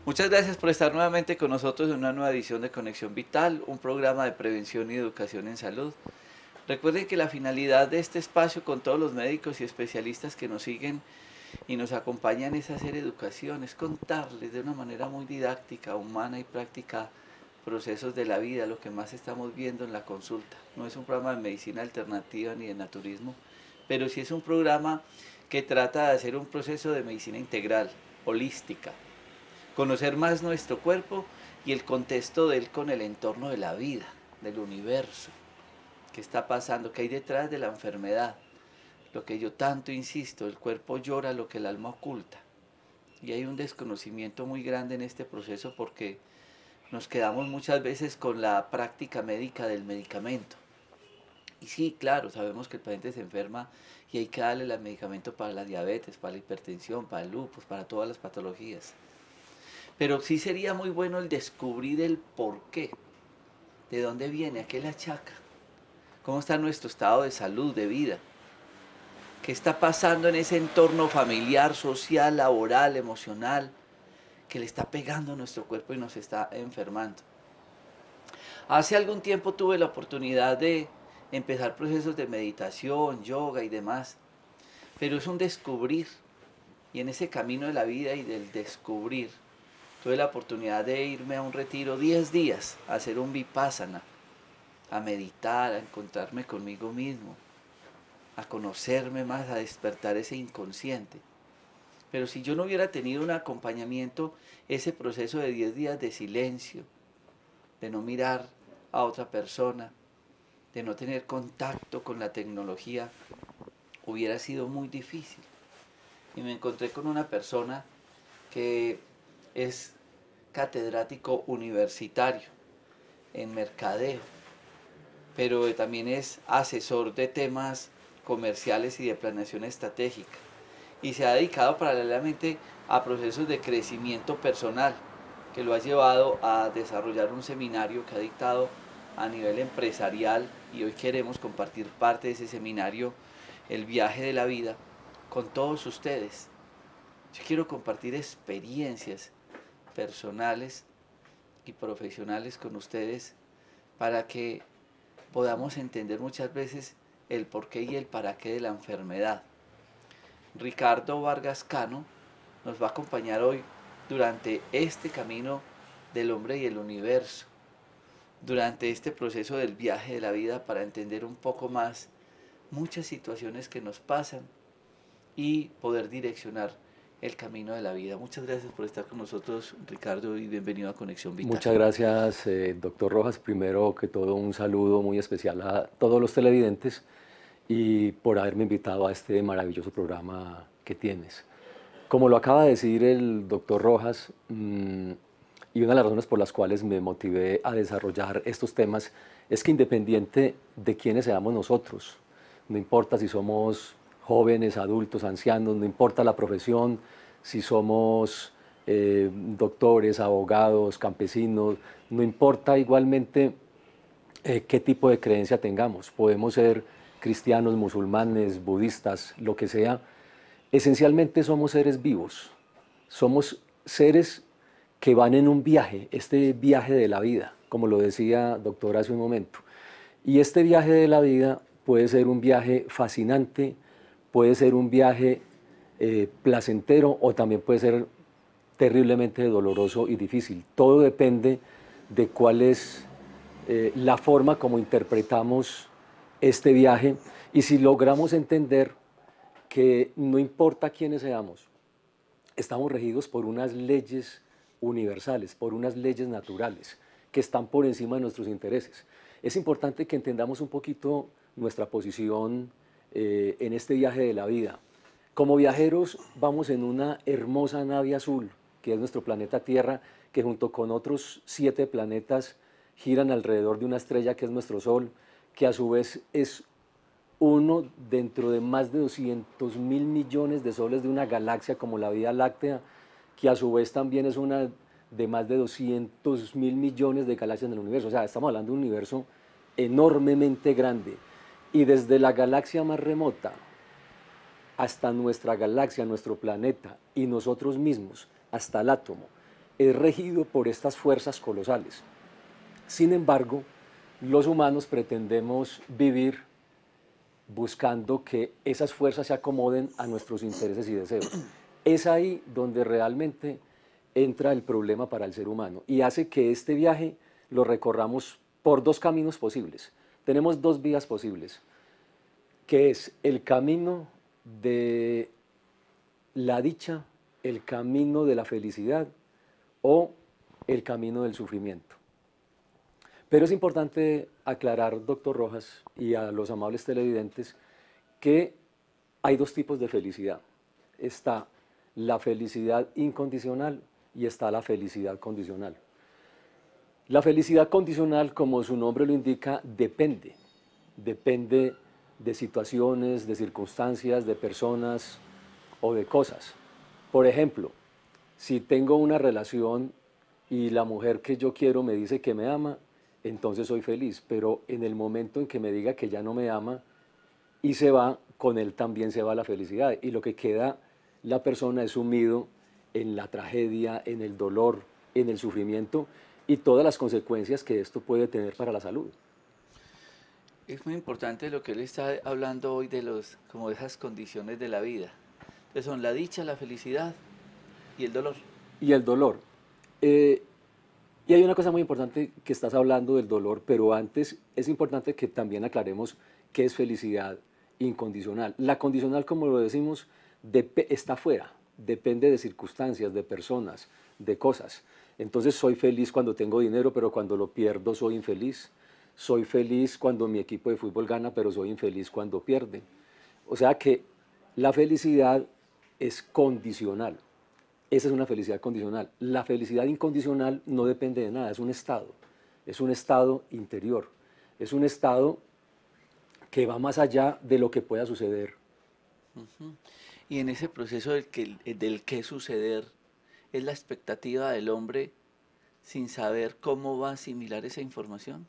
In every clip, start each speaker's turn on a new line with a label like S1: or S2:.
S1: Muchas gracias por estar nuevamente con nosotros en una nueva edición de Conexión Vital, un programa de prevención y educación en salud. Recuerden que la finalidad de este espacio con todos los médicos y especialistas que nos siguen y nos acompañan es hacer educación, es contarles de una manera muy didáctica, humana y práctica procesos de la vida, lo que más estamos viendo en la consulta. No es un programa de medicina alternativa ni de naturismo, pero sí es un programa que trata de hacer un proceso de medicina integral, holística, conocer más nuestro cuerpo y el contexto de él con el entorno de la vida, del universo, qué está pasando, qué hay detrás de la enfermedad. Lo que yo tanto insisto, el cuerpo llora lo que el alma oculta. Y hay un desconocimiento muy grande en este proceso porque nos quedamos muchas veces con la práctica médica del medicamento. Y sí, claro, sabemos que el paciente se enferma y hay que darle el medicamento para la diabetes, para la hipertensión, para el lupus, para todas las patologías. Pero sí sería muy bueno el descubrir el por qué, de dónde viene, a qué le achaca, cómo está nuestro estado de salud, de vida, qué está pasando en ese entorno familiar, social, laboral, emocional, que le está pegando a nuestro cuerpo y nos está enfermando. Hace algún tiempo tuve la oportunidad de empezar procesos de meditación, yoga y demás, pero es un descubrir, y en ese camino de la vida y del descubrir, tuve la oportunidad de irme a un retiro 10 días, a hacer un vipassana, a meditar, a encontrarme conmigo mismo, a conocerme más, a despertar ese inconsciente. Pero si yo no hubiera tenido un acompañamiento, ese proceso de 10 días de silencio, de no mirar a otra persona, de no tener contacto con la tecnología, hubiera sido muy difícil. Y me encontré con una persona que es catedrático universitario en mercadeo, pero también es asesor de temas comerciales y de planeación estratégica. Y se ha dedicado paralelamente a procesos de crecimiento personal, que lo ha llevado a desarrollar un seminario que ha dictado a nivel empresarial y hoy queremos compartir parte de ese seminario, El viaje de la vida, con todos ustedes. Yo quiero compartir experiencias personales y profesionales con ustedes para que podamos entender muchas veces el porqué y el para qué de la enfermedad. Ricardo Vargas Cano nos va a acompañar hoy durante este camino del hombre y el universo, durante este proceso del viaje de la vida para entender un poco más muchas situaciones que nos pasan y poder direccionar el camino de la vida. Muchas gracias por estar con nosotros, Ricardo, y bienvenido a Conexión Vital.
S2: Muchas gracias, doctor Rojas. Primero que todo, un saludo muy especial a todos los televidentes y por haberme invitado a este maravilloso programa que tienes. Como lo acaba de decir el doctor Rojas, y una de las razones por las cuales me motivé a desarrollar estos temas es que independiente de quiénes seamos nosotros, no importa si somos jóvenes, adultos, ancianos, no importa la profesión, si somos doctores, abogados, campesinos, no importa igualmente qué tipo de creencia tengamos. Podemos ser cristianos, musulmanes, budistas, lo que sea. Esencialmente somos seres vivos, somos seres que van en un viaje, este viaje de la vida, como lo decía doctor hace un momento. Y este viaje de la vida puede ser un viaje fascinante, puede ser un viaje placentero o también puede ser terriblemente doloroso y difícil. Todo depende de cuál es la forma como interpretamos este viaje y si logramos entender que no importa quiénes seamos, estamos regidos por unas leyes universales, por unas leyes naturales que están por encima de nuestros intereses. Es importante que entendamos un poquito nuestra posición en este viaje de la vida. Como viajeros vamos en una hermosa nave azul, que es nuestro planeta Tierra, que junto con otros 7 planetas giran alrededor de una estrella que es nuestro Sol, que a su vez es uno dentro de más de 200.000 millones de soles de una galaxia como la Vía Láctea, que a su vez también es una de más de 200.000 millones de galaxias en el universo. O sea, estamos hablando de un universo enormemente grande. Y desde la galaxia más remota hasta nuestra galaxia, nuestro planeta y nosotros mismos, hasta el átomo, es regido por estas fuerzas colosales. Sin embargo, los humanos pretendemos vivir buscando que esas fuerzas se acomoden a nuestros intereses y deseos. Es ahí donde realmente entra el problema para el ser humano y hace que este viaje lo recorramos por dos caminos posibles. Tenemos dos vías posibles, que es el camino de la dicha, el camino de la felicidad o el camino del sufrimiento. Pero es importante aclarar, doctor Rojas, y a los amables televidentes, que hay dos tipos de felicidad. Está la felicidad incondicional y está la felicidad condicional. La felicidad condicional, como su nombre lo indica, depende de situaciones, de circunstancias, de personas o de cosas. Por ejemplo, si tengo una relación y la mujer que yo quiero me dice que me ama, entonces soy feliz, pero en el momento en que me diga que ya no me ama y se va, con él también se va la felicidad. Y lo que queda, la persona es sumido en la tragedia, en el dolor, en el sufrimiento y todas las consecuencias que esto puede tener para la salud.
S1: Es muy importante lo que él está hablando hoy de como de esas condiciones de la vida. Entonces son la dicha, la felicidad y el dolor.
S2: Y el dolor. Y hay una cosa muy importante que estás hablando del dolor, pero antes es importante que también aclaremos qué es felicidad incondicional. La condicional, como lo decimos, está fuera, depende de circunstancias, de personas, de cosas. Entonces soy feliz cuando tengo dinero, pero cuando lo pierdo soy infeliz. Soy feliz cuando mi equipo de fútbol gana, pero soy infeliz cuando pierde. O sea que la felicidad es condicional. Esa es una felicidad condicional. La felicidad incondicional no depende de nada, es un estado interior, es un estado que va más allá de lo que pueda suceder.
S1: Ujú. Y en ese proceso del que suceder, es la expectativa del hombre sin saber cómo va a asimilar esa información.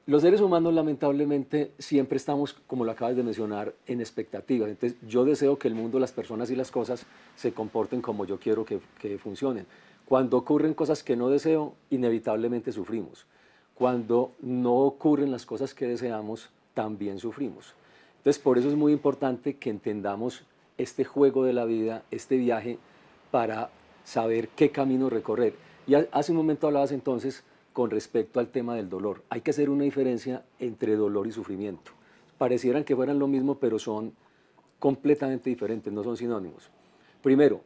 S2: Los seres humanos lamentablemente siempre estamos, como lo acabas de mencionar, en expectativas. Entonces yo deseo que el mundo, las personas y las cosas se comporten como yo quiero que funcionen. Cuando ocurren cosas que no deseo, inevitablemente sufrimos. Cuando no ocurren las cosas que deseamos, también sufrimos. Entonces por eso es muy importante que entendamos este juego de la vida, este viaje, para saber qué camino recorrer. Y hace un momento hablabas entonces con respecto al tema del dolor. Hay que hacer una diferencia entre dolor y sufrimiento. Parecieran que fueran lo mismo, pero son completamente diferentes, no son sinónimos. Primero,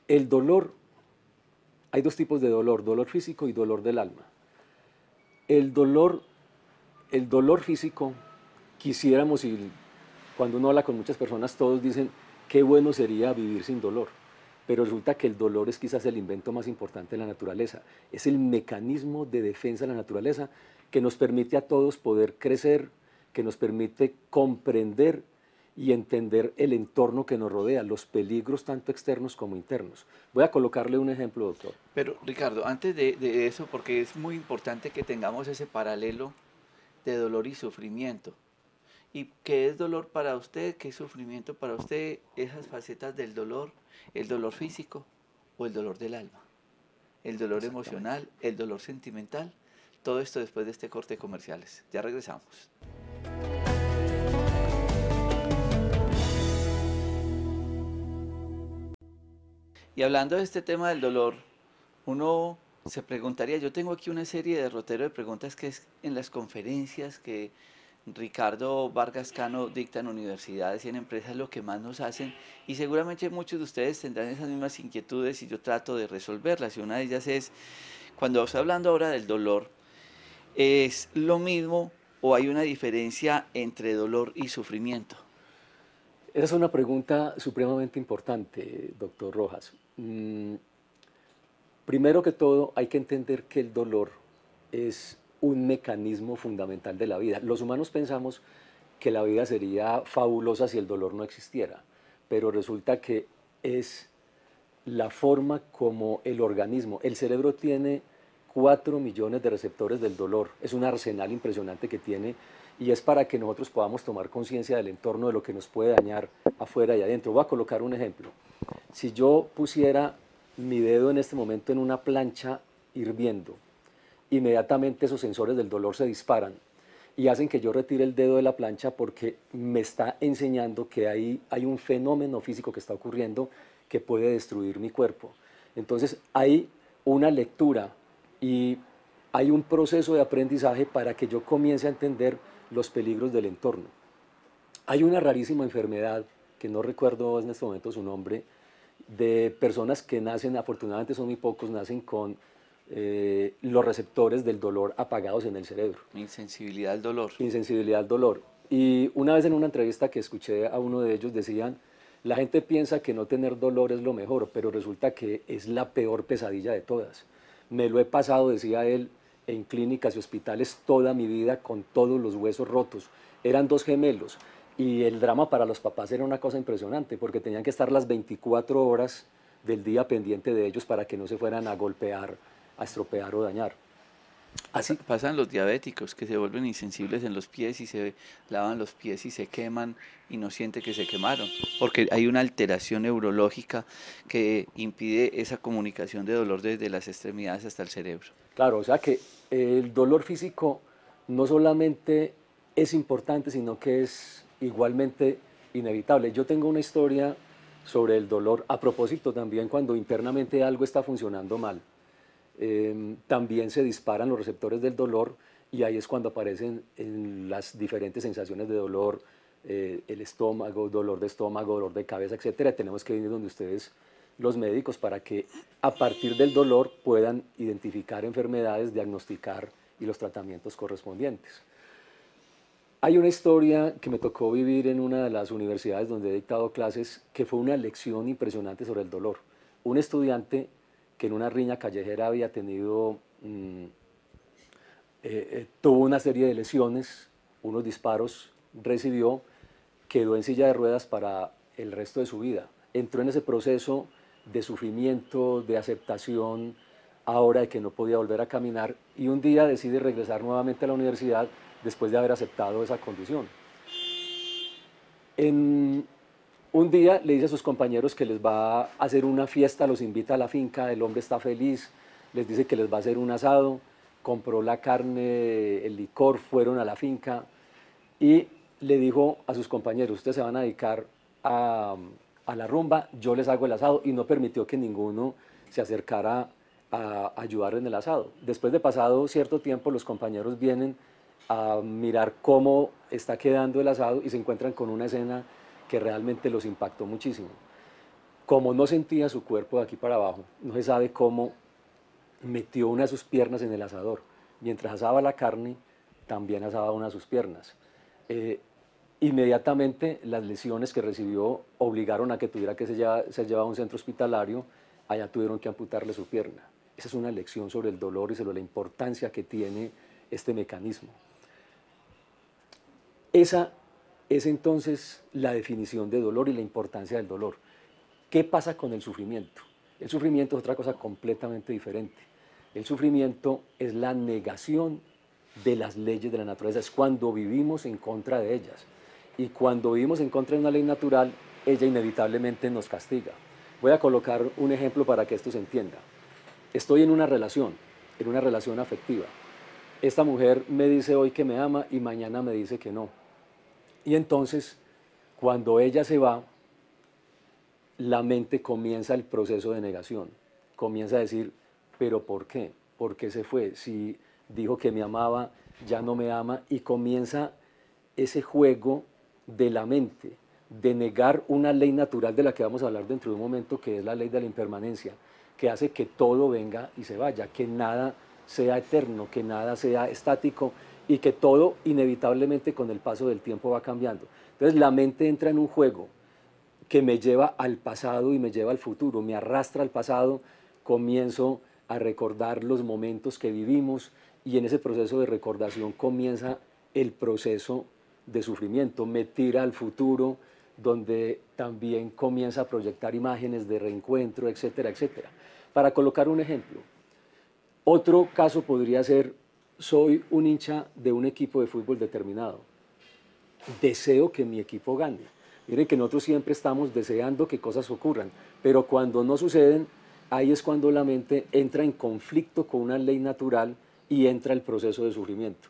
S2: el dolor, hay dos tipos de dolor físico y dolor del alma. El dolor físico, quisiéramos, y cuando uno habla con muchas personas, todos dicen, qué bueno sería vivir sin dolor. Pero resulta que el dolor es quizás el invento más importante de la naturaleza. Es el mecanismo de defensa de la naturaleza que nos permite a todos poder crecer, que nos permite comprender y entender el entorno que nos rodea, los peligros tanto externos como internos. Voy a colocarle un ejemplo, doctor.
S1: Pero Ricardo, antes de eso, porque es muy importante que tengamos ese paralelo de dolor y sufrimiento. ¿Y qué es dolor para usted? ¿Qué es sufrimiento para usted? Esas facetas del dolor, el dolor físico o el dolor del alma, el dolor emocional, el dolor sentimental. Todo esto después de este corte de comerciales. Ya regresamos. Y hablando de este tema del dolor, uno se preguntaría, yo tengo aquí una serie de derrotero de preguntas que es en las conferencias que Ricardo Vargas Cano dicta en universidades y en empresas lo que más nos hacen y seguramente muchos de ustedes tendrán esas mismas inquietudes y yo trato de resolverlas y una de ellas es, cuando estoy hablando ahora del dolor, ¿es lo mismo o hay una diferencia entre dolor y sufrimiento?
S2: Esa es una pregunta supremamente importante, doctor Rojas. Primero que todo, hay que entender que el dolor es un mecanismo fundamental de la vida. Los humanos pensamos que la vida sería fabulosa si el dolor no existiera, pero resulta que es la forma como el organismo, el cerebro tiene 4 millones de receptores del dolor, es un arsenal impresionante que tiene y es para que nosotros podamos tomar conciencia del entorno, de lo que nos puede dañar afuera y adentro. Voy a colocar un ejemplo. Si yo pusiera mi dedo en este momento en una plancha hirviendo, inmediatamente esos sensores del dolor se disparan y hacen que yo retire el dedo de la plancha porque me está enseñando que hay un fenómeno físico que está ocurriendo que puede destruir mi cuerpo. Entonces hay una lectura y hay un proceso de aprendizaje para que yo comience a entender los peligros del entorno. Hay una rarísima enfermedad, que no recuerdo en este momento su nombre, de personas que nacen, afortunadamente son muy pocos, nacen con los receptores del dolor apagados en el cerebro.
S1: Insensibilidad al dolor.
S2: Insensibilidad al dolor. Y una vez en una entrevista que escuché a uno de ellos decían, la gente piensa que no tener dolor es lo mejor, pero resulta que es la peor pesadilla de todas. Me lo he pasado, decía él, en clínicas y hospitales toda mi vida con todos los huesos rotos. Eran dos gemelos y el drama para los papás era una cosa impresionante porque tenían que estar las 24 horas del día pendiente de ellos para que no se fueran a golpear, a estropear o dañar.
S1: Así pasan los diabéticos que se vuelven insensibles en los pies y se lavan los pies y se queman y no siente que se quemaron, porque hay una alteración neurológica que impide esa comunicación de dolor desde las extremidades hasta el cerebro.
S2: Claro, o sea que el dolor físico no solamente es importante, sino que es igualmente inevitable. Yo tengo una historia sobre el dolor, a propósito también cuando internamente algo está funcionando mal. También se disparan los receptores del dolor y ahí es cuando aparecen en las diferentes sensaciones de dolor, el estómago, dolor de estómago, dolor de cabeza, etcétera. Tenemos que venir donde ustedes, los médicos, para que a partir del dolor puedan identificar enfermedades, diagnosticar y los tratamientos correspondientes. Hay una historia que me tocó vivir en una de las universidades donde he dictado clases que fue una lección impresionante sobre el dolor. Un estudiante que en una riña callejera había tenido, tuvo una serie de lesiones, unos disparos recibió, quedó en silla de ruedas para el resto de su vida. Entró en ese proceso de sufrimiento, de aceptación, ahora de que no podía volver a caminar, y un día decide regresar nuevamente a la universidad después de haber aceptado esa condición. Un día le dice a sus compañeros que les va a hacer una fiesta, los invita a la finca, el hombre está feliz, les dice que les va a hacer un asado, compró la carne, el licor, fueron a la finca y le dijo a sus compañeros, ustedes se van a dedicar a la rumba, yo les hago el asado, y no permitió que ninguno se acercara a ayudar en el asado. Después de pasado cierto tiempo, los compañeros vienen a mirar cómo está quedando el asado y se encuentran con una escena que realmente los impactó muchísimo. Como no sentía su cuerpo de aquí para abajo, no se sabe cómo metió una de sus piernas en el asador. Mientras asaba la carne, también asaba una de sus piernas. Inmediatamente las lesiones que recibió obligaron a que tuviera que ser llevado a un centro hospitalario, allá tuvieron que amputarle su pierna. Esa es una lección sobre el dolor y sobre la importancia que tiene este mecanismo. Esa es entonces la definición de dolor y la importancia del dolor. ¿Qué pasa con el sufrimiento? El sufrimiento es otra cosa completamente diferente. El sufrimiento es la negación de las leyes de la naturaleza, es cuando vivimos en contra de ellas. Y cuando vivimos en contra de una ley natural, ella inevitablemente nos castiga. Voy a colocar un ejemplo para que esto se entienda. Estoy en una relación afectiva. Esta mujer me dice hoy que me ama y mañana me dice que no. Y entonces, cuando ella se va, la mente comienza el proceso de negación. Comienza a decir, ¿pero por qué? ¿Por qué se fue? Si dijo que me amaba, ya no me ama, y comienza ese juego de la mente, de negar una ley natural de la que vamos a hablar dentro de un momento, que es la ley de la impermanencia, que hace que todo venga y se vaya, que nada sea eterno, que nada sea estático y que todo inevitablemente con el paso del tiempo va cambiando. Entonces la mente entra en un juego que me lleva al pasado y me lleva al futuro, me arrastra al pasado, comienzo a recordar los momentos que vivimos y en ese proceso de recordación comienza el proceso de sufrimiento, me tira al futuro donde también comienza a proyectar imágenes de reencuentro, etcétera, etcétera. Para colocar un ejemplo, otro caso podría ser, soy un hincha de un equipo de fútbol determinado, deseo que mi equipo gane. Miren que nosotros siempre estamos deseando que cosas ocurran, pero cuando no suceden, ahí es cuando la mente entra en conflicto con una ley natural y entra el proceso de sufrimiento.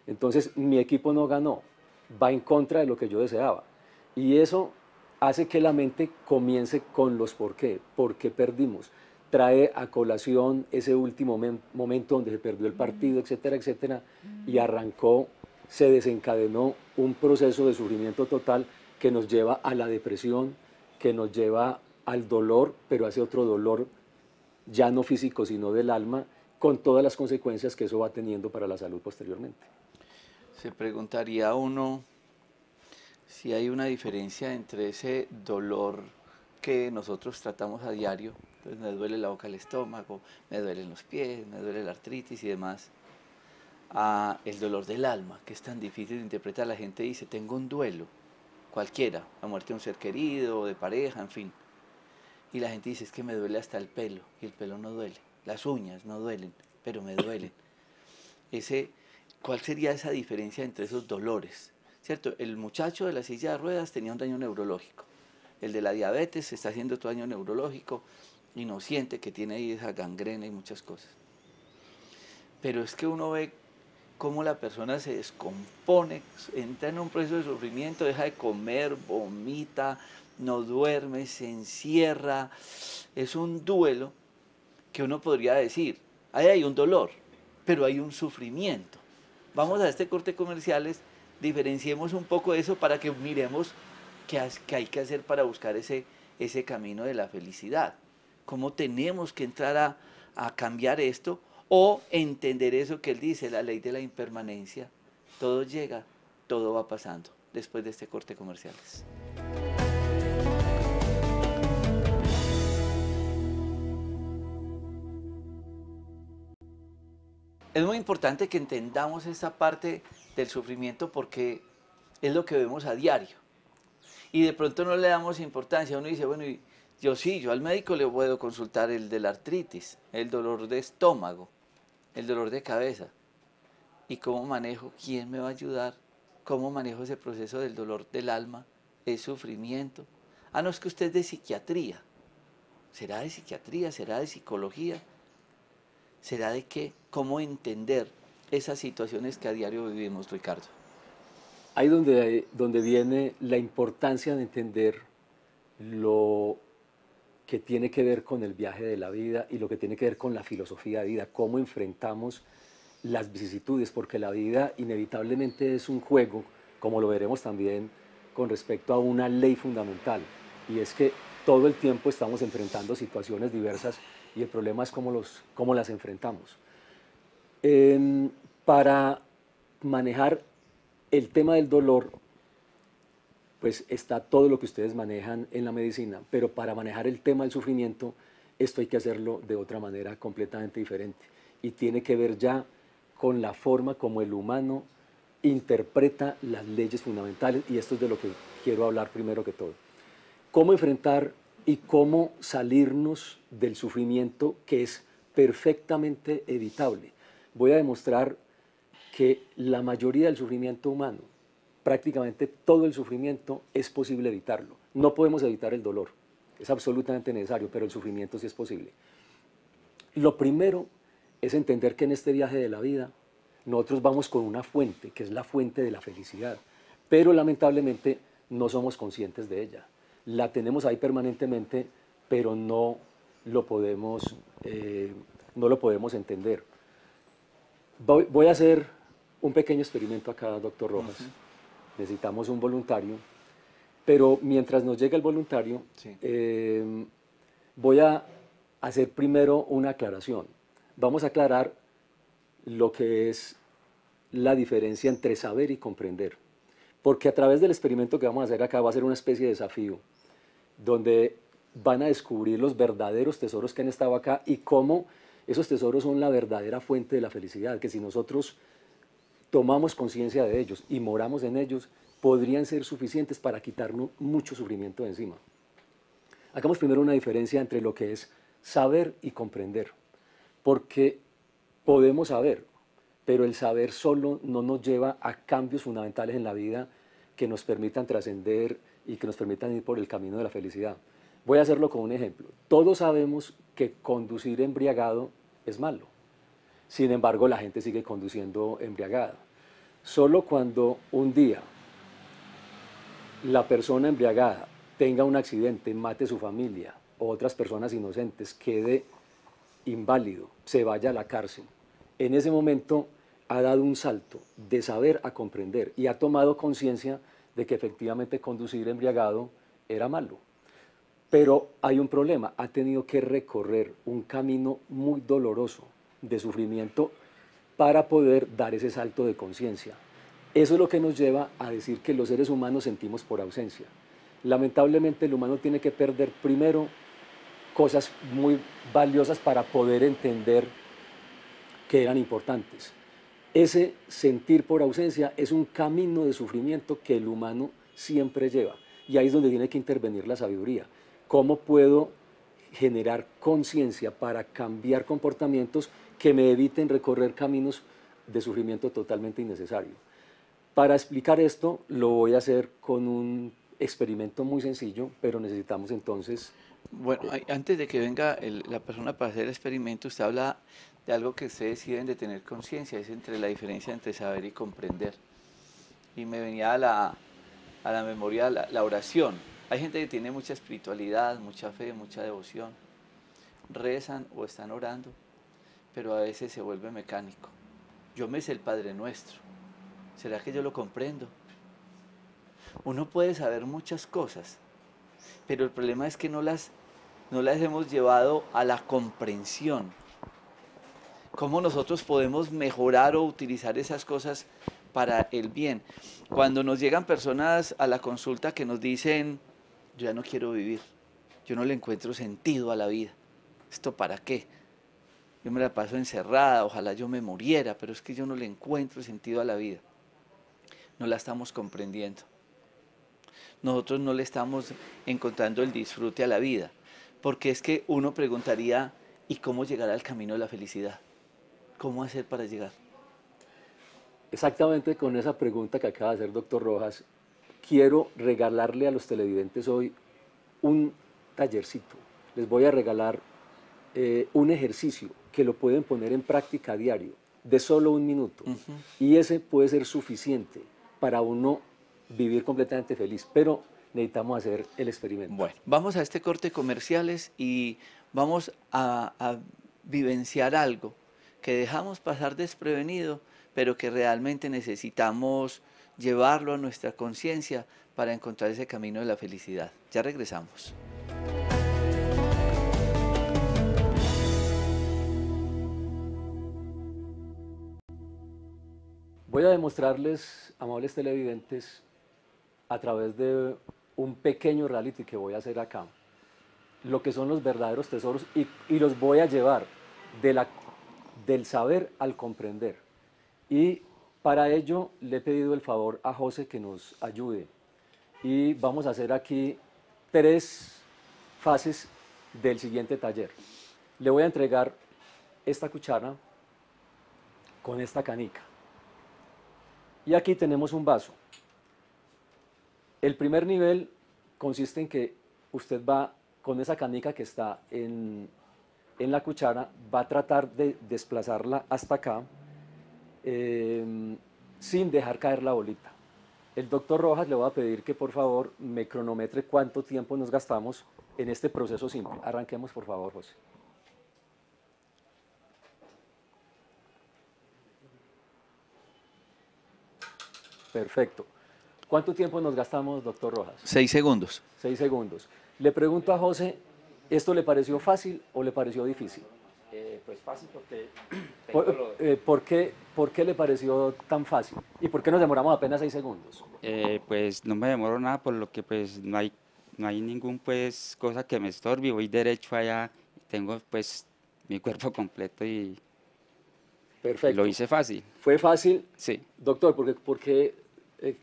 S2: Entonces mi equipo no ganó, va en contra de lo que yo deseaba. Y eso hace que la mente comience con los por qué perdimos. Trae a colación ese último momento donde se perdió el partido, etcétera, etcétera, y arrancó, se desencadenó un proceso de sufrimiento total que nos lleva a la depresión, que nos lleva al dolor, pero hace otro dolor ya no físico, sino del alma, con todas las consecuencias que eso va teniendo para la salud posteriormente.
S1: Se preguntaría uno si hay una diferencia entre ese dolor que nosotros tratamos a diario, entonces me duele la boca, el estómago, me duelen los pies, me duele la artritis y demás, a el dolor del alma, que es tan difícil de interpretar. La gente dice, tengo un duelo, cualquiera, la muerte de un ser querido, de pareja, en fin. Y la gente dice, es que me duele hasta el pelo, y el pelo no duele, las uñas no duelen, pero me duelen. Ese, ¿cuál sería esa diferencia entre esos dolores? ¿Cierto? El muchacho de la silla de ruedas tenía un daño neurológico. El de la diabetes está haciendo otro daño neurológico y no siente que tiene ahí esa gangrena y muchas cosas. Pero es que uno ve cómo la persona se descompone, entra en un proceso de sufrimiento, deja de comer, vomita, no duerme, se encierra. Es un duelo que uno podría decir, ahí hay un dolor, pero hay un sufrimiento. Vamos a este corte comerciales, diferenciemos un poco eso para que miremos qué hay que hacer para buscar ese camino de la felicidad. Cómo tenemos que entrar a cambiar esto o entender eso que él dice, la ley de la impermanencia. Todo llega, todo va pasando después de este corte comerciales. Es muy importante que entendamos esta parte del sufrimiento porque es lo que vemos a diario. Y de pronto no le damos importancia. Uno dice, bueno, yo al médico le puedo consultar el de la artritis, el dolor de estómago, el dolor de cabeza. ¿Y cómo manejo? ¿Quién me va a ayudar? ¿Cómo manejo ese proceso del dolor del alma? ¿Es sufrimiento? Ah, no, es que usted es de psiquiatría. ¿Será de psiquiatría? ¿Será de psicología? ¿Será de qué? ¿Cómo entender esas situaciones que a diario vivimos, Ricardo?
S2: Ahí donde viene la importancia de entender lo que tiene que ver con el viaje de la vida y lo que tiene que ver con la filosofía de vida, cómo enfrentamos las vicisitudes, porque la vida inevitablemente es un juego, como lo veremos también con respecto a una ley fundamental, y es que todo el tiempo estamos enfrentando situaciones diversas y el problema es cómo las enfrentamos. Para manejar el tema del dolor, pues está todo lo que ustedes manejan en la medicina, pero para manejar el tema del sufrimiento, esto hay que hacerlo de otra manera completamente diferente. Y tiene que ver ya con la forma como el humano interpreta las leyes fundamentales, y esto es de lo que quiero hablar primero que todo. Cómo enfrentar y cómo salirnos del sufrimiento que es perfectamente evitable. Voy a demostrar que la mayoría del sufrimiento humano, prácticamente todo el sufrimiento, es posible evitarlo. No podemos evitar el dolor, es absolutamente necesario, pero el sufrimiento sí es posible. Lo primero es entender que en este viaje de la vida nosotros vamos con una fuente, que es la fuente de la felicidad, pero lamentablemente no somos conscientes de ella. La tenemos ahí permanentemente, pero no lo podemos entender. Voy a hacer un pequeño experimento acá, doctor Rojas. Necesitamos un voluntario, pero mientras nos llega el voluntario,
S1: Sí.
S2: Voy a hacer primero una aclaración. Vamos a aclarar lo que es la diferencia entre saber y comprender, porque a través del experimento que vamos a hacer acá va a ser una especie de desafío, donde van a descubrir los verdaderos tesoros que han estado acá y cómo esos tesoros son la verdadera fuente de la felicidad, que si nosotros tomamos conciencia de ellos y moramos en ellos, podrían ser suficientes para quitarnos mucho sufrimiento de encima. Hagamos primero una diferencia entre lo que es saber y comprender, porque podemos saber, pero el saber solo no nos lleva a cambios fundamentales en la vida que nos permitan trascender y que nos permitan ir por el camino de la felicidad. Voy a hacerlo con un ejemplo. Todos sabemos que conducir embriagado es malo. Sin embargo, la gente sigue conduciendo embriagada. Solo cuando un día la persona embriagada tenga un accidente, mate a su familia o otras personas inocentes, quede inválido, se vaya a la cárcel, en ese momento ha dado un salto de saber a comprender y ha tomado conciencia de que efectivamente conducir embriagado era malo. Pero hay un problema, ha tenido que recorrer un camino muy doloroso de sufrimiento para poder dar ese salto de conciencia. Eso es lo que nos lleva a decir que los seres humanos sentimos por ausencia. Lamentablemente el humano tiene que perder primero cosas muy valiosas para poder entender que eran importantes. Ese sentir por ausencia es un camino de sufrimiento que el humano siempre lleva. Y ahí es donde tiene que intervenir la sabiduría. ¿Cómo puedo generar conciencia para cambiar comportamientos que me eviten recorrer caminos de sufrimiento totalmente innecesario? Para explicar esto lo voy a hacer con un experimento muy sencillo, pero necesitamos entonces...
S1: Bueno, antes de que venga la persona para hacer el experimento, usted habla de algo que ustedes deben de tener conciencia, es entre la diferencia entre saber y comprender. Y me venía a la memoria la oración. Hay gente que tiene mucha espiritualidad, mucha fe, mucha devoción. Rezan o están orando, pero a veces se vuelve mecánico. Yo me sé el Padre Nuestro. ¿Será que yo lo comprendo? Uno puede saber muchas cosas, pero el problema es que no las hemos llevado a la comprensión. ¿Cómo nosotros podemos mejorar o utilizar esas cosas para el bien? Cuando nos llegan personas a la consulta que nos dicen, yo ya no quiero vivir, yo no le encuentro sentido a la vida, ¿esto para qué? Yo me la paso encerrada, ojalá yo me muriera, pero es que yo no le encuentro sentido a la vida. No la estamos comprendiendo. Nosotros no le estamos encontrando el disfrute a la vida, porque es que uno preguntaría, ¿y cómo llegar al camino de la felicidad? ¿Cómo hacer para llegar?
S2: Exactamente con esa pregunta que acaba de hacer doctor Rojas, quiero regalarle a los televidentes hoy un tallercito. Les voy a regalar un ejercicio que lo pueden poner en práctica a diario, de solo 1 minuto. Y ese puede ser suficiente para uno vivir completamente feliz, pero necesitamos hacer el experimento.
S1: Bueno, vamos a este corte comerciales y vamos a vivenciar algo que dejamos pasar desprevenido, pero que realmente necesitamos llevarlo a nuestra conciencia para encontrar ese camino de la felicidad. Ya regresamos.
S2: Voy a demostrarles, amables televidentes, a través de un pequeño reality que voy a hacer acá, lo que son los verdaderos tesoros y los voy a llevar del saber al comprender. Y para ello le he pedido el favor a José que nos ayude. Y vamos a hacer aquí 3 fases del siguiente taller. Le voy a entregar esta cuchara con esta canica. Y aquí tenemos un vaso. El primer nivel consiste en que usted va con esa canica que está en la cuchara, va a tratar de desplazarla hasta acá sin dejar caer la bolita. El doctor Rojas le voy a pedir que por favor me cronometre cuánto tiempo nos gastamos en este proceso simple. Arranquemos por favor, José. Perfecto. ¿Cuánto tiempo nos gastamos, doctor Rojas?
S1: 6 segundos.
S2: 6 segundos. Le pregunto a José, ¿esto le pareció fácil o le pareció difícil?
S3: Pues fácil porque
S2: ¿Por qué le pareció tan fácil? ¿Y por qué nos demoramos apenas 6 segundos?
S3: pues no me demoro nada por lo que pues no hay ningún pues cosa que me estorbe, voy derecho allá, tengo pues mi cuerpo completo y
S2: Perfecto.
S3: lo hice fácil.
S2: ¿Fue fácil?
S3: Sí.
S2: Doctor, ¿por qué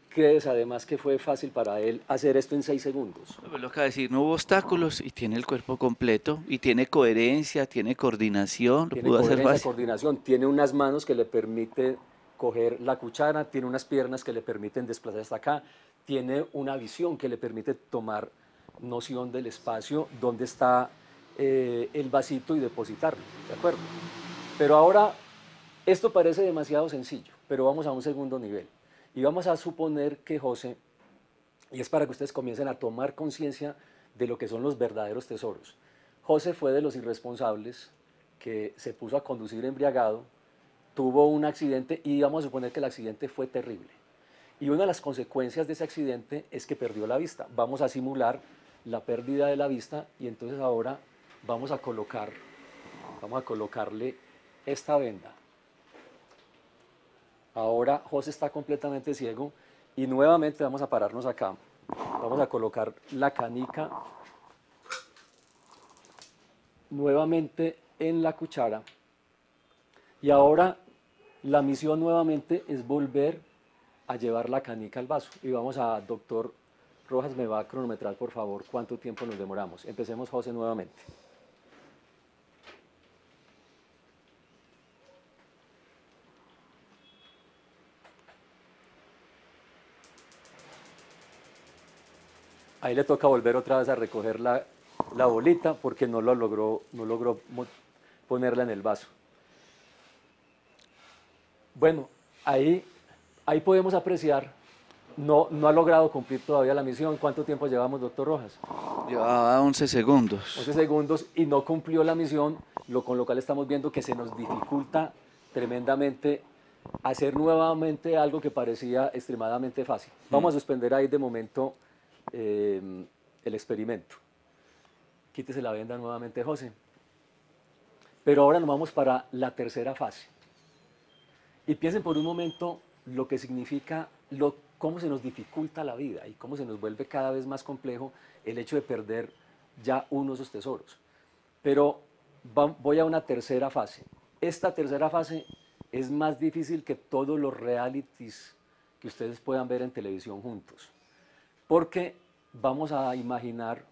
S2: crees además que fue fácil para él hacer esto en 6 segundos?
S1: Pues lo que va a decir, no hubo obstáculos y tiene el cuerpo completo y tiene coherencia, tiene coordinación, lo
S2: Tiene
S1: pudo hacer
S2: coherencia,
S1: fácil.
S2: coordinación, tiene unas manos que le permiten coger la cuchara, tiene unas piernas que le permiten desplazar hasta acá, tiene una visión que le permite tomar noción del espacio, dónde está el vasito y depositarlo, ¿de acuerdo? Pero ahora, esto parece demasiado sencillo, pero vamos a un segundo nivel. Y vamos a suponer que José, y es para que ustedes comiencen a tomar conciencia de lo que son los verdaderos tesoros. José fue de los irresponsables que se puso a conducir embriagado, tuvo un accidente y vamos a suponer que el accidente fue terrible. Y una de las consecuencias de ese accidente es que perdió la vista. Vamos a simular la pérdida de la vista y entonces ahora vamos a colocarle esta venda. Ahora José está completamente ciego y nuevamente vamos a pararnos acá. Vamos a colocar la canica nuevamente en la cuchara y ahora la misión nuevamente es volver a llevar la canica al vaso. Y vamos a, doctor Rojas, me va a cronometrar por favor cuánto tiempo nos demoramos. Empecemos, José, nuevamente. Ahí le toca volver otra vez a recoger la bolita porque no logró ponerla en el vaso. Bueno, ahí podemos apreciar, no ha logrado cumplir todavía la misión. ¿Cuánto tiempo llevamos, doctor Rojas?
S1: Llevaba 11 segundos.
S2: 11 segundos y no cumplió la misión, con lo cual estamos viendo que se nos dificulta tremendamente hacer nuevamente algo que parecía extremadamente fácil. Vamos a suspender ahí de momento el experimento. Quítese la venda nuevamente, José. Pero ahora nos vamos para la tercera fase. Y piensen por un momento lo que significa, cómo se nos dificulta la vida y cómo se nos vuelve cada vez más complejo el hecho de perder ya uno de esos tesoros. Pero voy a una tercera fase. Esta tercera fase es más difícil que todos los realities que ustedes puedan ver en televisión juntos. Porque vamos a imaginar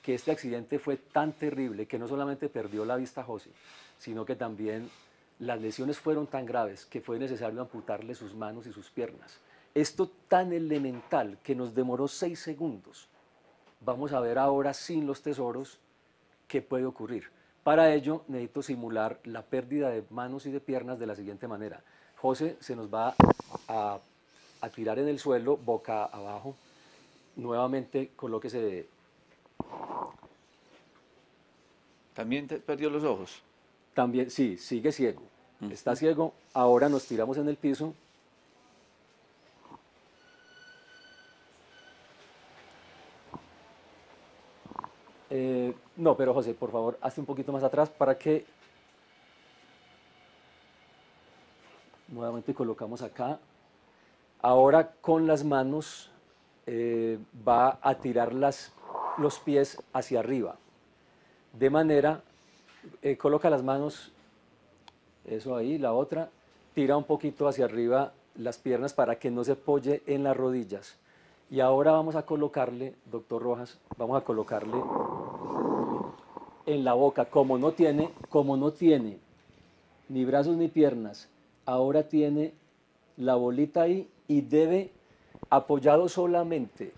S2: que este accidente fue tan terrible que no solamente perdió la vista José, sino que también las lesiones fueron tan graves que fue necesario amputarle sus manos y sus piernas. Esto tan elemental que nos demoró 6 segundos. Vamos a ver ahora sin los tesoros qué puede ocurrir. Para ello necesito simular la pérdida de manos y de piernas de la siguiente manera. José se nos va a tirar en el suelo boca abajo. Nuevamente colóquese.
S1: ¿También perdió los ojos?
S2: También, sí, sigue ciego. Está ciego. Ahora nos tiramos en el piso. No, pero José, por favor, hazte un poquito más atrás para que nuevamente colocamos acá. Ahora con las manos va a tirar los pies hacia arriba. De manera, coloca las manos, eso ahí, la otra, tira un poquito hacia arriba las piernas para que no se apoye en las rodillas. Y ahora vamos a colocarle, doctor Rojas, vamos a colocarle en la boca, como no tiene ni brazos ni piernas, ahora tiene la bolita ahí y debe, apoyado solamente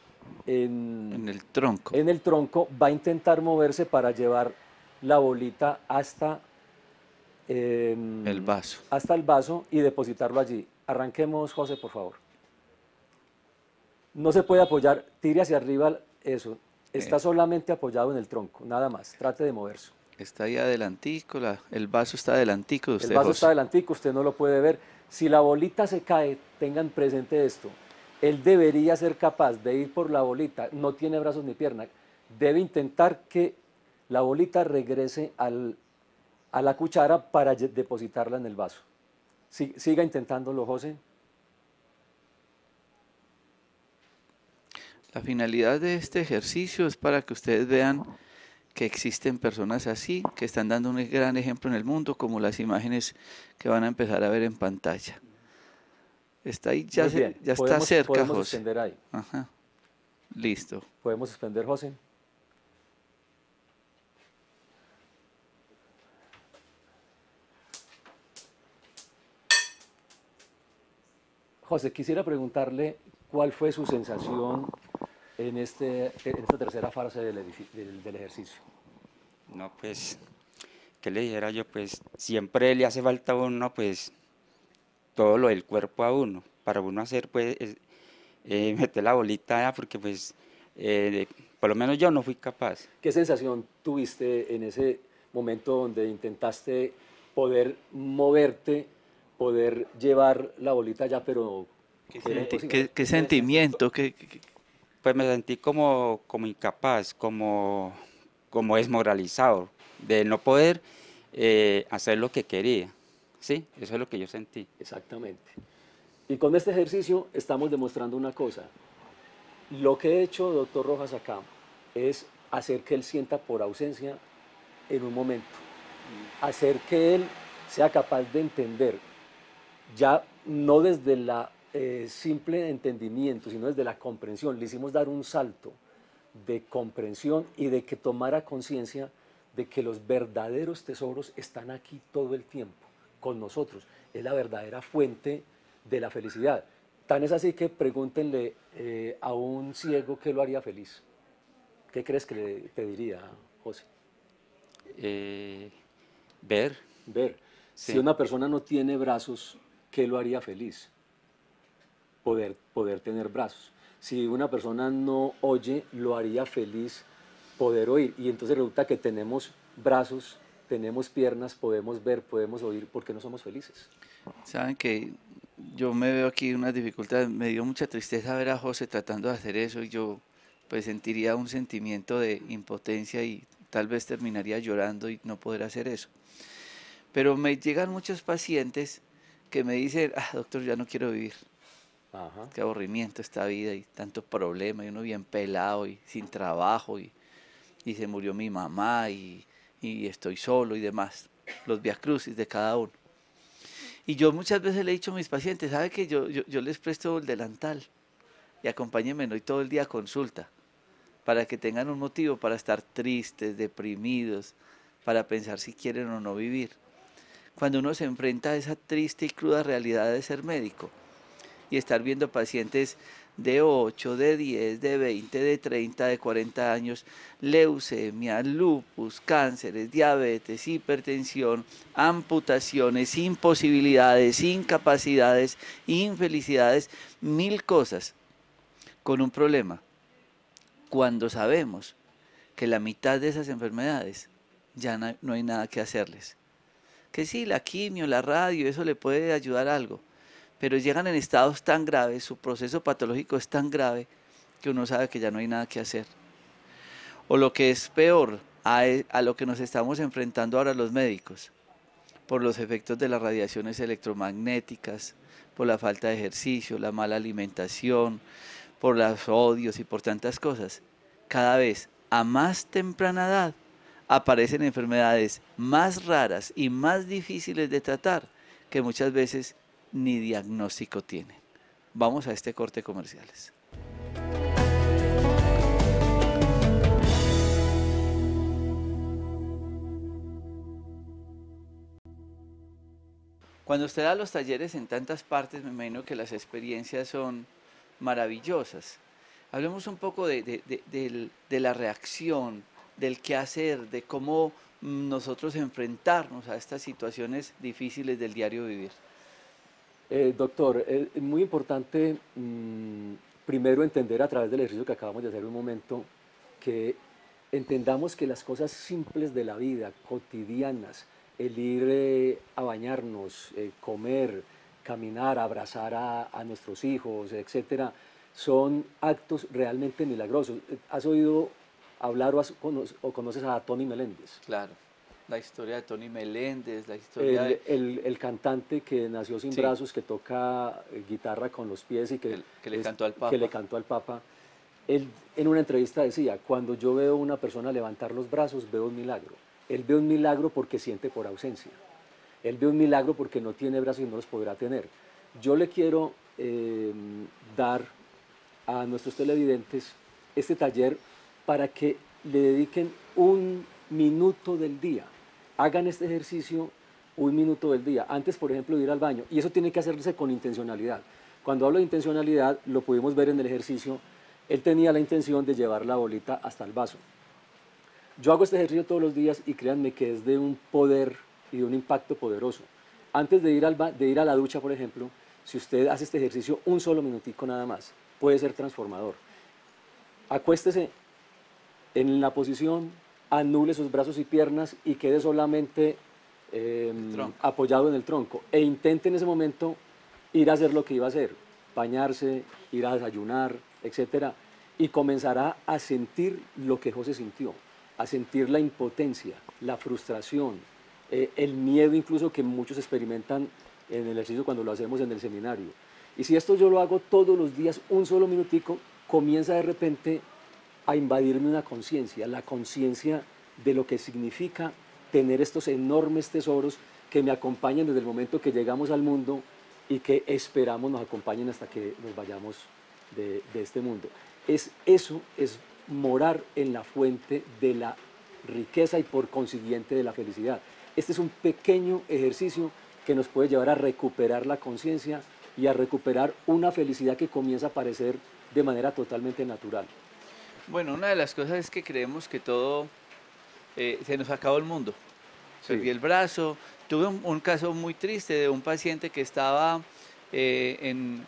S2: en
S1: el tronco.
S2: En el tronco, va a intentar moverse para llevar la bolita hasta
S1: el vaso.
S2: Hasta el vaso y depositarlo allí. Arranquemos, José, por favor. No se puede apoyar, tire hacia arriba eso. Está solamente apoyado en el tronco, nada más. Trate de moverse.
S1: Está ahí adelantico, el vaso está adelantico de usted,
S2: El vaso
S1: José.
S2: está adelantico, usted no lo puede ver. Si la bolita se cae, tengan presente esto. Él debería ser capaz de ir por la bolita, no tiene brazos ni piernas. Debe intentar que la bolita regrese a la cuchara para depositarla en el vaso. Siga intentándolo, José.
S1: La finalidad de este ejercicio es para que ustedes vean que existen personas así, que están dando un gran ejemplo en el mundo, como las imágenes que van a empezar a ver en pantalla. Está ahí, ya está cerca,
S2: podemos
S1: José.
S2: Suspender ahí.
S1: Ajá. Listo.
S2: Podemos suspender, José. José, quisiera preguntarle cuál fue su sensación en esta tercera fase del ejercicio?
S3: No, pues, ¿qué le dijera yo? Pues siempre le hace falta a uno, pues, todo lo del cuerpo a uno, para uno hacer, pues, meter la bolita allá, porque pues, eh, por lo menos yo no fui capaz.
S2: ¿Qué sensación tuviste en ese momento donde intentaste poder moverte, poder llevar la bolita allá, pero era imposible?
S1: ¿Qué sentimiento?
S3: Pues me sentí como incapaz, como desmoralizado, de no poder hacer lo que quería. Sí, eso es lo que yo sentí.
S2: Exactamente. Y con este ejercicio estamos demostrando una cosa. Lo que he hecho, doctor Rojas, acá es hacer que él sienta por ausencia en un momento, hacer que él sea capaz de entender, ya no desde la simple entendimiento, sino desde la comprensión. Le hicimos dar un salto de comprensión y de que tomara conciencia de que los verdaderos tesoros están aquí todo el tiempo, con nosotros. Es la verdadera fuente de la felicidad. Tan es así que pregúntenle a un ciego qué lo haría feliz. ¿Qué crees que le pediría, José?
S3: Ver,
S2: Ver. Si
S3: sí.
S2: una persona no tiene brazos, ¿qué lo haría feliz? Poder tener brazos. Si una persona no oye, lo haría feliz poder oír. Y entonces resulta que tenemos brazos, tenemos piernas, podemos ver, podemos oír, ¿por qué no somos felices?
S1: Saben que yo me veo aquí unas dificultades, me dio mucha tristeza ver a José tratando de hacer eso y yo pues sentiría un sentimiento de impotencia y tal vez terminaría llorando y no poder hacer eso. Pero me llegan muchos pacientes que me dicen, ah, doctor, ya no quiero vivir,
S2: Ajá.
S1: qué aburrimiento esta vida y tantos problemas y uno bien pelado y sin trabajo y se murió mi mamá y estoy solo y demás, los viacrucis de cada uno. Y yo muchas veces le he dicho a mis pacientes, ¿sabe que yo les presto el delantal y acompáñenme hoy todo el día a consulta para que tengan un motivo para estar tristes, deprimidos, para pensar si quieren o no vivir? Cuando uno se enfrenta a esa triste y cruda realidad de ser médico y estar viendo pacientes de 8, de 10, de 20, de 30, de 40 años, leucemia, lupus, cánceres, diabetes, hipertensión, amputaciones, imposibilidades, incapacidades, infelicidades, mil cosas, con un problema. Cuando sabemos que la mitad de esas enfermedades ya no hay nada que hacerles. Que sí, la quimio, la radio, eso le puede ayudar algo, pero llegan en estados tan graves, su proceso patológico es tan grave que uno sabe que ya no hay nada que hacer. O lo que es peor, a lo que nos estamos enfrentando ahora los médicos, por los efectos de las radiaciones electromagnéticas, por la falta de ejercicio, la mala alimentación, por los odios y por tantas cosas. Cada vez a más temprana edad aparecen enfermedades más raras y más difíciles de tratar que muchas veces ni diagnóstico tienen. Vamos a este corte comerciales. Cuando usted da los talleres en tantas partes, me imagino que las experiencias son maravillosas. Hablemos un poco de la reacción, del qué hacer, de cómo nosotros enfrentarnos a estas situaciones difíciles del diario vivir.
S2: Doctor, es muy importante primero entender a través del ejercicio que acabamos de hacer un momento, que entendamos que las cosas simples de la vida, cotidianas, el ir a bañarnos, comer, caminar, abrazar a nuestros hijos, etcétera, son actos realmente milagrosos. ¿Has oído hablar o conoces a Tony Meléndez?
S1: Claro, la historia de Tony Meléndez, la historia de...
S2: El cantante que nació sin brazos, que toca guitarra con los pies y que
S1: le cantó al Papa.
S2: Que le cantó al Papa. Él en una entrevista decía, cuando yo veo a una persona levantar los brazos, veo un milagro. Él ve un milagro porque siente por ausencia. Él ve un milagro porque no tiene brazos y no los podrá tener. Yo le quiero dar a nuestros televidentes este taller para que le dediquen un minuto del día. Hagan este ejercicio un minuto del día. Antes, por ejemplo, de ir al baño. Y eso tiene que hacerse con intencionalidad. Cuando hablo de intencionalidad, lo pudimos ver en el ejercicio, Él tenía la intención de llevar la bolita hasta el vaso. Yo hago este ejercicio todos los días y créanme que es de un poder y de un impacto poderoso. Antes de ir a la ducha, por ejemplo, si usted hace este ejercicio un solo minutico nada más, puede ser transformador. Acuéstese en la posición, anule sus brazos y piernas y quede solamente apoyado en el tronco. E intente en ese momento ir a hacer lo que iba a hacer, bañarse, ir a desayunar, etc. Y comenzará a sentir lo que José sintió, a sentir la impotencia, la frustración, el miedo incluso que muchos experimentan en el ejercicio cuando lo hacemos en el seminario. Y si esto yo lo hago todos los días, un solo minutico, comienza de repente a invadirme una conciencia, la conciencia de lo que significa tener estos enormes tesoros que me acompañan desde el momento que llegamos al mundo y que esperamos nos acompañen hasta que nos vayamos de este mundo. Eso es morar en la fuente de la riqueza y por consiguiente de la felicidad. Este es un pequeño ejercicio que nos puede llevar a recuperar la conciencia y a recuperar una felicidad que comienza a aparecer de manera totalmente natural.
S1: Bueno, una de las cosas es que creemos que todo se nos acabó el mundo. Perdí el brazo. Tuve un caso muy triste de un paciente que estaba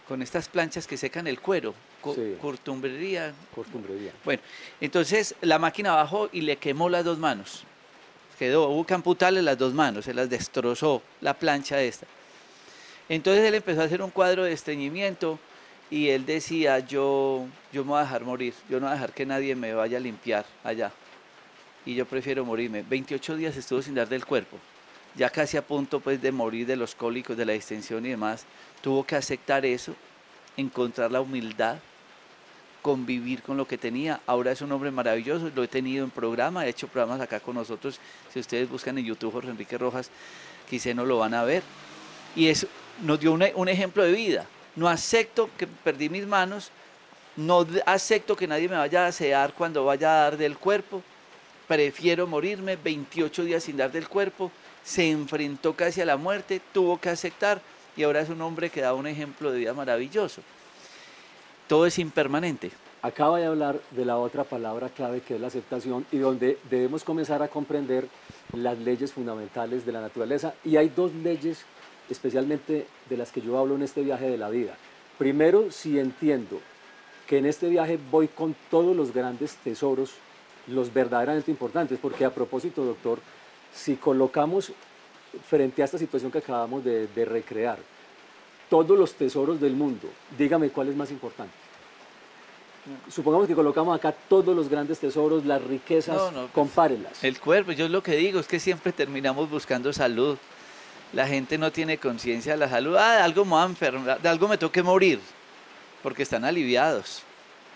S1: con estas planchas que secan el cuero, cortumbrería. Bueno, entonces la máquina bajó y le quemó las dos manos. Hubo que amputarle las dos manos, se las destrozó la plancha esta. Entonces él empezó a hacer un cuadro de estreñimiento y él decía, yo me voy a dejar morir, yo no voy a dejar que nadie me vaya a limpiar allá. Y yo prefiero morirme. 28 días estuvo sin dar del cuerpo, ya casi a punto pues de morir de los cólicos, de la distensión y demás. Tuvo que aceptar eso, encontrar la humildad, convivir con lo que tenía. Ahora es un hombre maravilloso, lo he tenido en programa, he hecho programas acá con nosotros. Si ustedes buscan en YouTube Jorge Enrique Rojas, quizá no lo van a ver. Y eso nos dio un ejemplo de vida. No acepto que perdí mis manos, no acepto que nadie me vaya a asear cuando vaya a dar del cuerpo, prefiero morirme. 28 días sin dar del cuerpo, se enfrentó casi a la muerte, tuvo que aceptar y ahora es un hombre que da un ejemplo de vida maravilloso. Todo es impermanente.
S2: Acaba de hablar de la otra palabra clave que es la aceptación y donde debemos comenzar a comprender las leyes fundamentales de la naturaleza. Y hay dos leyes especialmente de las que yo hablo en este viaje de la vida. Primero, si entiendo que en este viaje voy con todos los grandes tesoros, los verdaderamente importantes, porque a propósito, doctor, si colocamos frente a esta situación que acabamos de recrear, todos los tesoros del mundo, dígame cuál es más importante. Supongamos que colocamos acá todos los grandes tesoros, las riquezas, pues, compárelas.
S1: El cuerpo, yo lo que digo es que siempre terminamos buscando salud. La gente no tiene conciencia de la salud. De algo me voy a enfermar, de algo me toque morir, porque están aliviados.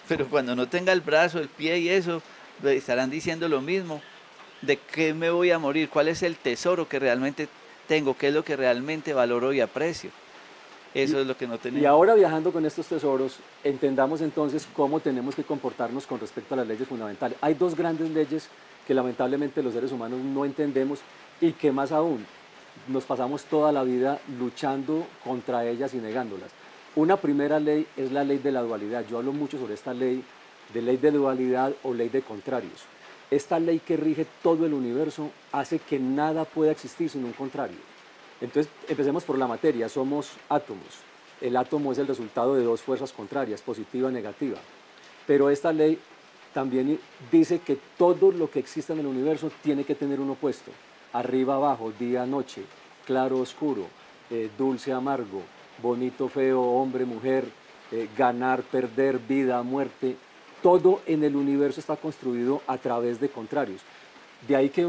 S1: Pero cuando no tenga el brazo, el pie y eso, estarán diciendo lo mismo. ¿De qué me voy a morir? ¿Cuál es el tesoro que realmente tengo? ¿Qué es lo que realmente valoro y aprecio? Eso es lo que no tenemos.
S2: Y ahora, viajando con estos tesoros, entendamos entonces cómo tenemos que comportarnos con respecto a las leyes fundamentales. Hay dos grandes leyes que lamentablemente los seres humanos no entendemos y que más aún nos pasamos toda la vida luchando contra ellas y negándolas. Una primera ley es la ley de la dualidad. Yo hablo mucho sobre esta ley de dualidad o ley de contrarios. Esta ley que rige todo el universo hace que nada pueda existir sin un contrario. Entonces, empecemos por la materia. Somos átomos. El átomo es el resultado de dos fuerzas contrarias, positiva y negativa. Pero esta ley también dice que todo lo que existe en el universo tiene que tener un opuesto. Arriba, abajo, día, noche, claro, oscuro, dulce, amargo, bonito, feo, hombre, mujer, ganar, perder, vida, muerte. Todo en el universo está construido a través de contrarios. De ahí que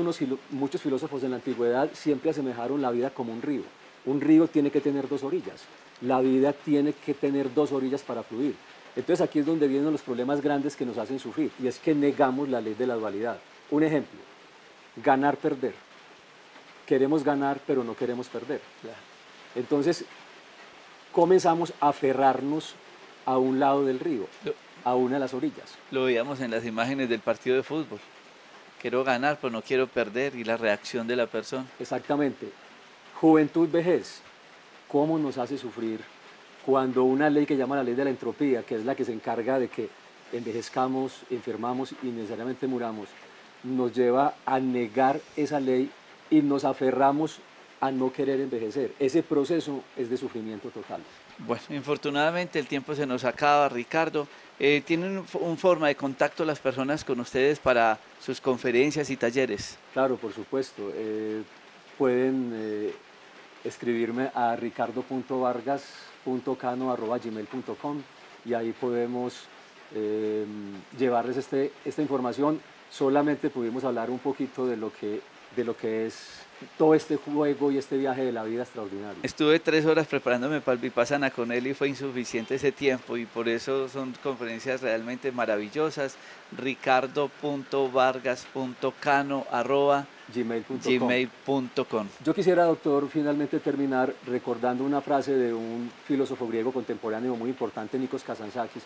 S2: muchos filósofos en la antigüedad siempre asemejaron la vida como un río. Un río tiene que tener dos orillas. La vida tiene que tener dos orillas para fluir. Entonces aquí es donde vienen los problemas grandes que nos hacen sufrir, y es que negamos la ley de la dualidad. Un ejemplo, ganar, perder. Queremos ganar, pero no queremos perder. Entonces comenzamos a aferrarnos a un lado del río, a una de las orillas.
S1: Lo veíamos en las imágenes del partido de fútbol. Quiero ganar, pero no quiero perder, y la reacción de la persona.
S2: Exactamente. Juventud, vejez. ¿Cómo nos hace sufrir cuando una ley que llama la ley de la entropía, que es la que se encarga de que envejezcamos, enfermamos y necesariamente muramos, nos lleva a negar esa ley y nos aferramos a no querer envejecer. Ese proceso es de sufrimiento total.
S1: Bueno, infortunadamente el tiempo se nos acaba, Ricardo. ¿Tienen un forma de contacto las personas con ustedes para sus conferencias y talleres?
S2: Claro, por supuesto. Pueden escribirme a ricardo.vargas.cano@gmail.com y ahí podemos llevarles esta información. Solamente pudimos hablar un poquito de lo que es todo este juego y este viaje de la vida extraordinario.
S1: Estuve 3 horas preparándome para el Vipassana con él y fue insuficiente ese tiempo y por eso son conferencias realmente maravillosas. ricardo.vargas.cano@gmail.com.
S2: Yo quisiera, doctor, finalmente terminar recordando una frase de un filósofo griego contemporáneo muy importante, Nikos Kazantzakis,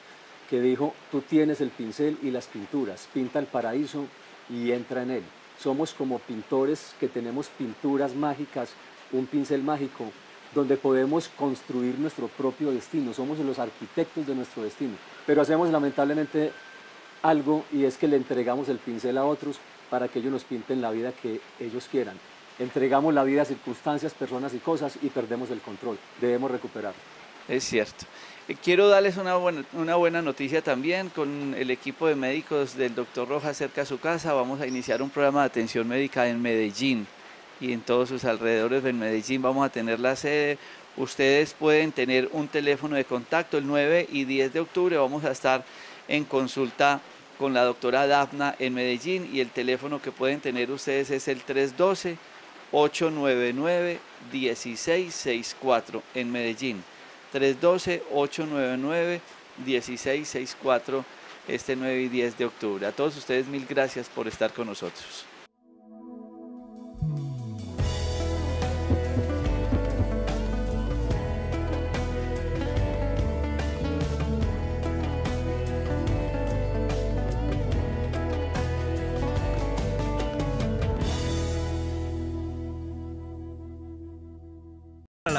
S2: que dijo: tú tienes el pincel y las pinturas, pinta el paraíso y entra en él. Somos como pintores que tenemos pinturas mágicas, un pincel mágico, donde podemos construir nuestro propio destino. Somos los arquitectos de nuestro destino. Pero hacemos lamentablemente algo, y es que le entregamos el pincel a otros para que ellos nos pinten la vida que ellos quieran. Entregamos la vida a circunstancias, personas y cosas y perdemos el control. Debemos recuperarlo.
S1: Es cierto. Quiero darles una buena noticia también. Con el equipo de médicos del doctor Rojas cerca a su casa vamos a iniciar un programa de atención médica en Medellín y en todos sus alrededores. En Medellín vamos a tener la sede. Ustedes pueden tener un teléfono de contacto. El 9 y 10 de octubre vamos a estar en consulta con la doctora Dafna en Medellín y el teléfono que pueden tener ustedes es el 312-899-1664 en Medellín. 312-899-1664 este 9 y 10 de octubre. A todos ustedes mil gracias por estar con nosotros.